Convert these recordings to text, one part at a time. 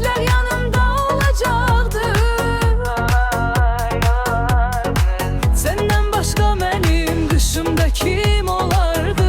mütləq yanımda olacaktı. Senden başka benim dışımda kim olardı?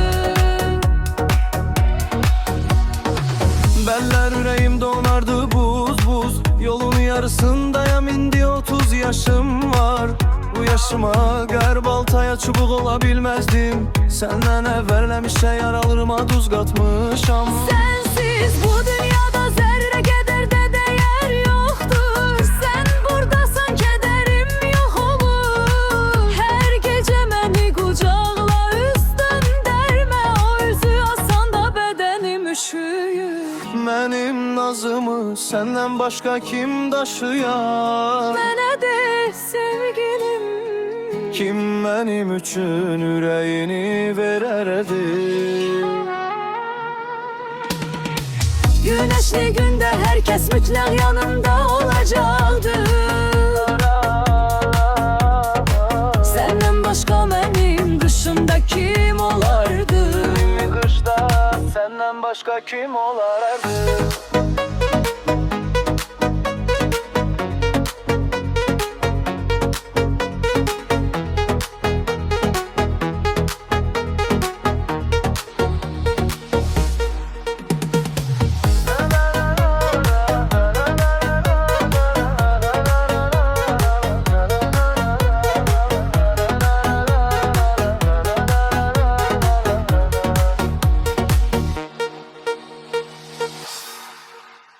Beller yüreğim donardı buz buz. Yolun yarısındayım, indi 30 yaşım var. Bu yaşıma qər baltaya çubuq olabilmezdim. Senden evvellemişe yaralarıma tuz katmışam. Sensiz bu dünyada zerre kadar da değer yoktur. Sen buradasan kederim yok olur. Her gece beni kucakla üstüm derme. O üzü asan da bedenim üşüyür. Benim nazımı senden başka kim taşıyar? Mənə de sevgilim, Kim benim üçün yüreğini vererdi? güneşli günde herkes mütləq yanımda olacaktı. Senden başka benim dışımda kim olardı? Kışta senden başka kim olardı?